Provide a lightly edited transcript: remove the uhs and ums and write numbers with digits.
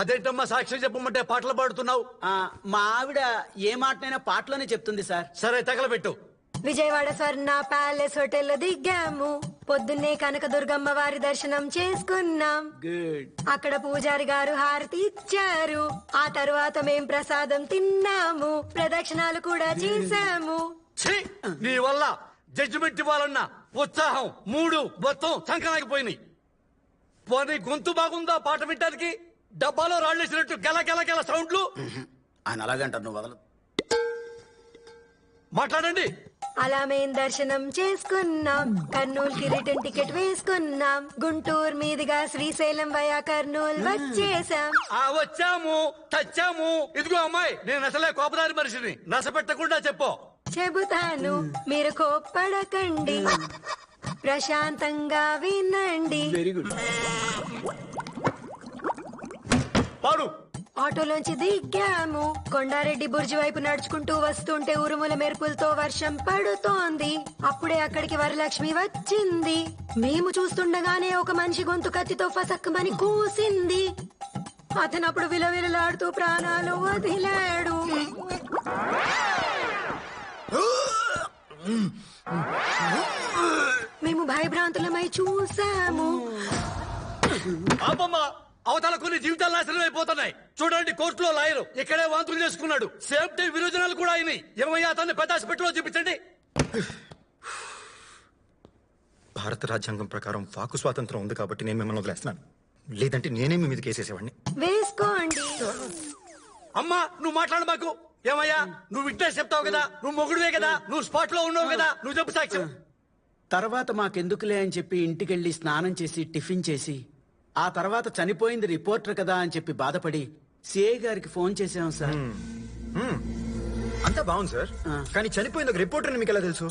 అదేంటమ్మా సాక్ష్యం చెప్పమంటే పాటలు పాడుతున్నావు? మా ఆవిడ ఏ మాటనైనా పాటలోనే చెప్తుంది సార్. సరే తగలబెట్టు. విజయవాడ స్వర్ణ ప్యాలెస్ హోటల్ లో దిగాము. పొద్దున్నే కనకదుర్గమ్మ వారి దర్శనం చేసుకున్నాం. గుడ్. అక్కడ పూజారి గారు హారతి ఇచ్చారు. ఆ తరువాత మేం ప్రసాదం తిన్నాము. ప్రదక్షిణాలు కూడా చేశాము. ఛీ! నీ వల్ల జడ్జిమెంట్ ఇవ్వాలన్నా ఉత్సాహం మూడు మొత్తం సంకనాగిపోయినాయి. పోనీ గొంతు బాగుందా పాట వినటానికి? డబ్బాలో రాళ్ళేసినట్టు గెల గెల గెల సౌండ్లు. ఆయన అలాగంటారు, నువ్వు వదలదు. మాట్లాడండి. అలా మేం దర్శనం చేసుకున్నాం. కర్నూలుకి రిటర్న్ టికెట్ వేసుకున్నాం. గుంటూరు మీదుగా శ్రీశైలం వయా కర్నూలు వచ్చేసాం. వచ్చాము తెచ్చాము. ఇదిగో అమ్మాయి, నేను అసలే కోపదారి మనిషిని. నశ పెట్టకుండా చెప్పు. చెబుతాను, మీరు కోప్పడకండి, ప్రశాంతంగా వినండి. Very good. పాడు. ఆటోలోంచి దిగాము. కొండారెడ్డి బుర్జి వైపు నడుచుకుంటూ వస్తుంటే ఉరుముల మెరుపులతో వర్షం పడుతోంది. అప్పుడే అక్కడికి వరలక్ష్మి వచ్చింది. మేము చూస్తుండగానే ఒక మనిషి గొంతు కత్తితో ఫసక్కుమని కూసింది. అతను అప్పుడు విలవిలలాడుతూ ప్రాణాలు వదిలాడు. మేము భయభ్రాంతులమై చూసాము. ఆపమ్మా, అవతల కొన్ని జీవితాలు నాశనం అయిపోతున్నాయి. చూడండి, కోర్టులో లాయరు ఇక్కడే వాంతులు చేసుకున్నాడు. సేఫ్టీ విరోచనాలు కూడా అయినాయి. ఏమయ్యా, అతన్ని పెద్ద హాస్పిటల్లో చూపించండి. భారత రాజ్యాంగం ప్రకారం వాకు స్వాతంత్రం ఉంది కాబట్టి నేను మిమ్మల్ని వదిలేస్తున్నాను. లేదంటే నేనే మీ మీద కేసేసేవాడిని. వేసుకోండి. అమ్మా, నువ్వు మాట్లాడు మాకు. ఏమయ్యా, నువ్వు విట్నెస్ చెప్తావు కదా, నువ్వు మొగుడువే కదా, నువ్వు స్పాట్ లో ఉన్నావు కదా, నువ్వు చెప్పు సాక్ష్యం. తర్వాత మాకెందుకులే అని చెప్పి ఇంటికెళ్ళి స్నానం చేసి టిఫిన్ చేసి ఆ తర్వాత చనిపోయింది రిపోర్టర్ కదా అని చెప్పి బాధపడి సిఐ గారికి ఫోన్ చేసాం సార్. అంతా బాగుంది సార్, కానీ చనిపోయింది ఒక రిపోర్టర్ మీకు ఎలా తెలుసు?